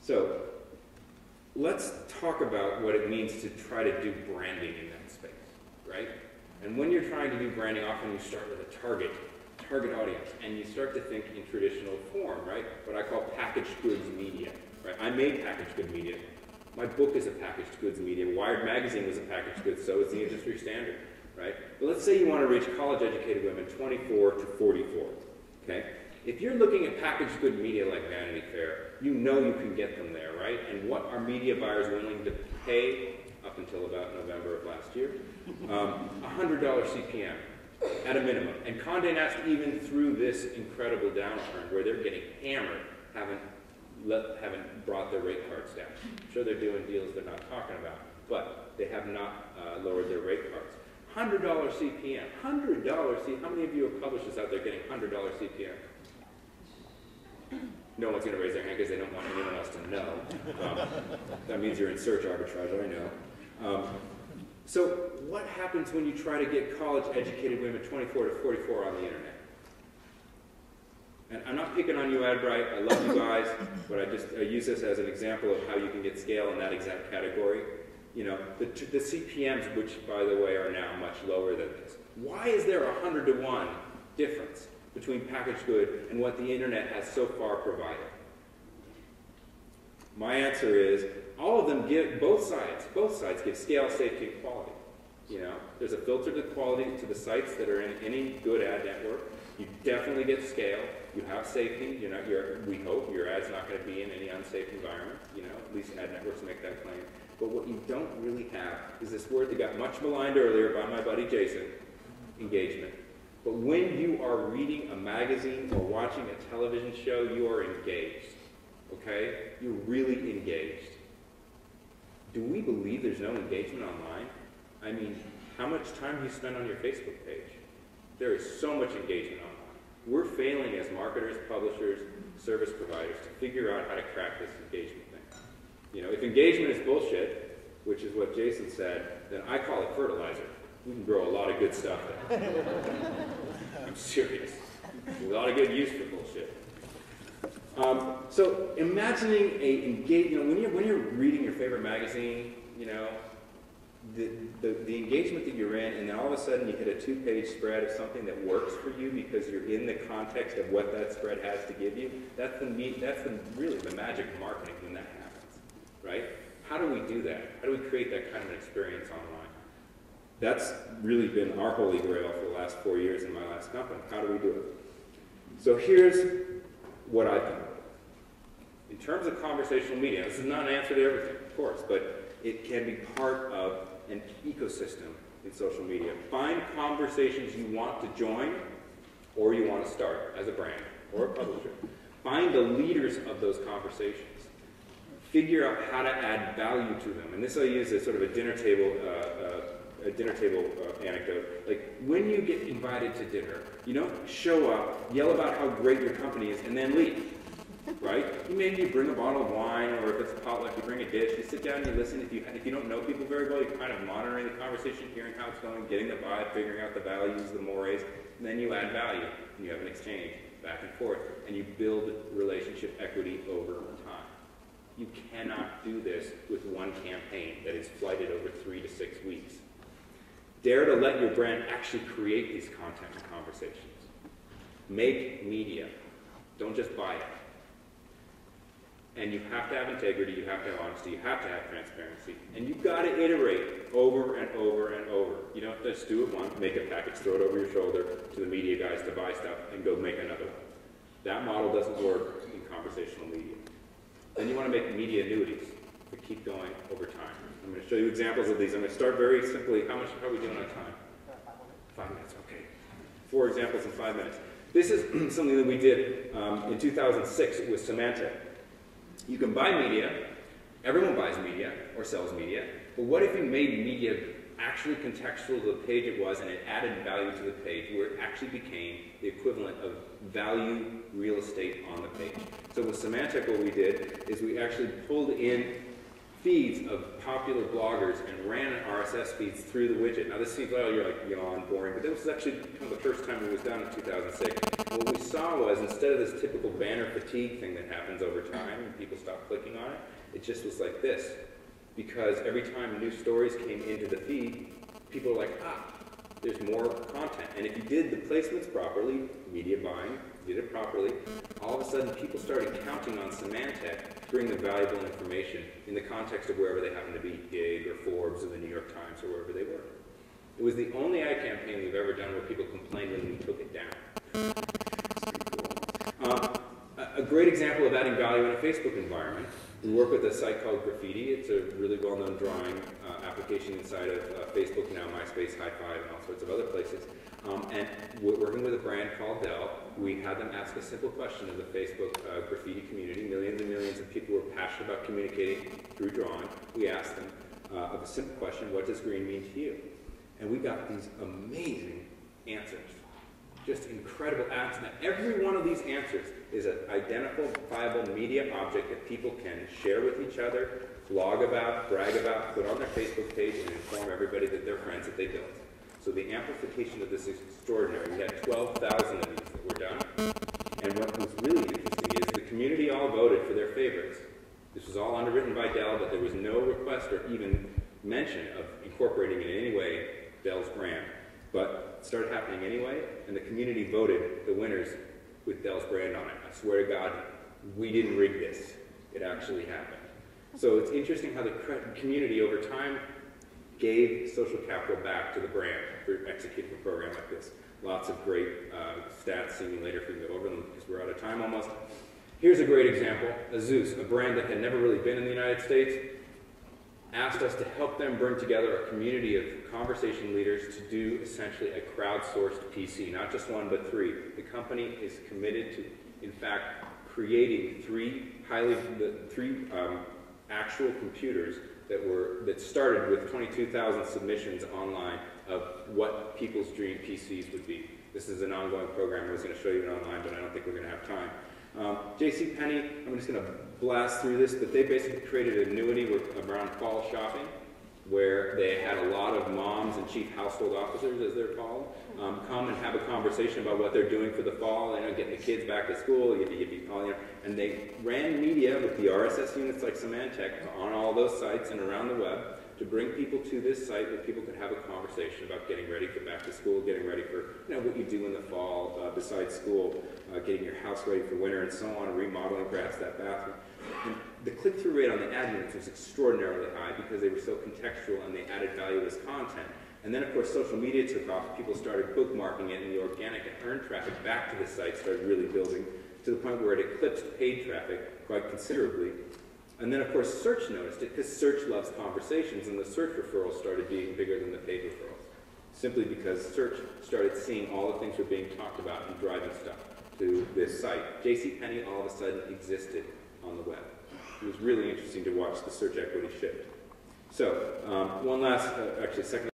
So let's talk about what it means to try to do branding in that space, right? And when you're trying to do branding, often you start with a target audience, and you start to think in traditional form, right? What I call packaged goods media, right? I made packaged good media. My book is a packaged goods media. Wired magazine was a packaged goods, so is the industry standard, right? But let's say you want to reach college-educated women 24 to 44, okay? If you're looking at packaged good media like Vanity Fair, you know you can get them there, right? And what are media buyers willing to pay up until about November of last year? $100 CPM at a minimum. And Condé Nast, even through this incredible downturn where they're getting hammered, haven't brought their rate cards down. Sure, they're doing deals they're not talking about, but they have not lowered their rate cards. $100 CPM, $100 CPM. How many of you are publishers out there getting $100 CPM? No one's going to raise their hand because they don't want anyone else to know. That means you're in search arbitrage, I know. So what happens when you try to get college-educated women 24 to 44 on the internet? And I'm not picking on you, Adbright. I love you guys, but I use this as an example of how you can get scale in that exact category. You know, the CPMs, which, by the way, are now much lower than this. Why is there a 100 to 1 difference between packaged good and what the internet has so far provided? My answer is, all of them give, both sides give scale, safety, and quality. You know, there's a filter to quality to the sites that are in any good ad network. You definitely get scale. You have safety. You're not, we hope your ad's not going to be in any unsafe environment. You know, at least ad networks make that claim. But what you don't really have is this word that got much maligned earlier by my buddy Jason, engagement. But when you are reading a magazine or watching a television show, you are engaged. Okay? You're really engaged. Do we believe there's no engagement online? I mean, how much time do you spend on your Facebook page? There is so much engagement online. We're failing as marketers, publishers, service providers to figure out how to crack this engagement thing. You know, if engagement is bullshit, which is what Jason said, then I call it fertilizer. We can grow a lot of good stuff there. I'm serious. There's a lot of good use for bullshit. So imagining when you're reading your favorite magazine, you know, the engagement that you're in, and then all of a sudden you hit a 2-page spread of something that works for you because you're in the context of what that spread has to give you. That's really the magic of marketing when that happens, right? How do we do that? How do we create that kind of an experience online? That's really been our holy grail for the last 4 years in my last company. How do we do it? So here's what I think. In terms of conversational media, this is not an answer to everything, of course, but it can be part of an ecosystem in social media. Find conversations you want to join or you want to start as a brand or a publisher. Find the leaders of those conversations. Figure out how to add value to them. And this I use as sort of a dinner table anecdote. Like, when you get invited to dinner, you don't show up, yell about how great your company is, and then leave, right? Maybe you bring a bottle of wine, or if it's a potluck, you bring a dish, you sit down and you listen. If you don't know people very well, you're kind of monitoring the conversation, hearing how it's going, getting the vibe, figuring out the values, the mores, and then you add value, and you have an exchange back and forth, and you build relationship equity over time. You cannot do this with one campaign that is flighted over 3 to 6 weeks. Dare to let your brand actually create these content and conversations. Make media. Don't just buy it. And you have to have integrity, you have to have honesty, you have to have transparency. And you've got to iterate over and over and over. You don't just do it once, make a package, throw it over your shoulder to the media guys to buy stuff, and go make another one. That model doesn't work in conversational media. Then you want to make media annuities that keep going over time. I'm going to show you examples of these. I'm going to start very simply. How are we doing on time? 5 minutes, okay. 4 examples in 5 minutes. This is something that we did in 2006 with Symantec. You can buy media. Everyone buys media or sells media. But what if you made media actually contextual to the page it was, and it added value to the page, where it actually became the equivalent of value real estate on the page? So with Symantec, what we did is we actually pulled in feeds of popular bloggers and ran RSS feeds through the widget. Now this seems, oh, you're like, yawn, boring, but this was actually kind of the first time it was done in 2006. What we saw was, instead of this typical banner fatigue thing that happens over time and people stop clicking on it, it just was like this. Because every time new stories came into the feed, people were like, ah, there's more content. And if you did the placements properly, media buying, did it properly, all of a sudden people started counting on Symantec to bring them valuable information in the context of wherever they happen to be, Gig or Forbes or the New York Times or wherever they were. It was the only ad campaign we've ever done where people complained when we took it down. Cool. A great example of adding value in a Facebook environment, we work with a site called Graffiti. It's a really well-known drawing application inside of Facebook now, MySpace, High5, and all sorts of other places. And we're working with a brand called Dell. We had them ask a simple question of the Facebook graffiti community. Millions and millions of people who are passionate about communicating through drawing. We asked them of a simple question, what does green mean to you? And we got these amazing answers. Just incredible answers. Now, every one of these answers is an identifiable media object that people can share with each other, blog about, brag about, put on their Facebook page, and inform everybody that they're friends that they built. So the amplification of this is extraordinary. We had 12,000 of these that were done. And what was really interesting is the community all voted for their favorites. This was all underwritten by Dell, but there was no request or even mention of incorporating in any way Dell's brand. But it started happening anyway, and the community voted the winners with Dell's brand on it. I swear to God, we didn't rig this. It actually happened. So it's interesting how the community over time gave social capital back to the brand for executing a program like this. Lots of great stats seen later if we can go over them because we're out of time almost. Here's a great example. Azus, a brand that had never really been in the United States, asked us to help them bring together a community of conversation leaders to do essentially a crowdsourced PC, not just one but three. The company is committed to, in fact, creating three actual computers that started with 22,000 submissions online of what people's dream PCs would be. This is an ongoing program. I was going to show you it online, but I don't think we're going to have time. JCPenney, I'm just going to blast through this, but they basically created an annuity around fall shopping where they had a lot of moms and chief household officers, as they're called, come and have a conversation about what they're doing for the fall, getting the kids back to school, and they ran media with the RSS units like Symantec on all those sites and around the web to bring people to this site where people could have a conversation about getting ready for back to school, getting ready for what you do in the fall besides school, getting your house ready for winter and so on, remodeling perhaps that bathroom. And the click-through rate on the ad units was extraordinarily high because they were so contextual and they added value as content. And then, of course, social media took off. People started bookmarking it, and the organic and earned traffic back to the site started really building to the point where it eclipsed paid traffic quite considerably. And then, of course, search noticed it because search loves conversations, and the search referrals started being bigger than the paid referrals, simply because search started seeing all the things were being talked about and driving stuff to this site. JCPenney all of a sudden existed on the web. It was really interesting to watch the search equity shift. So, one last, actually, second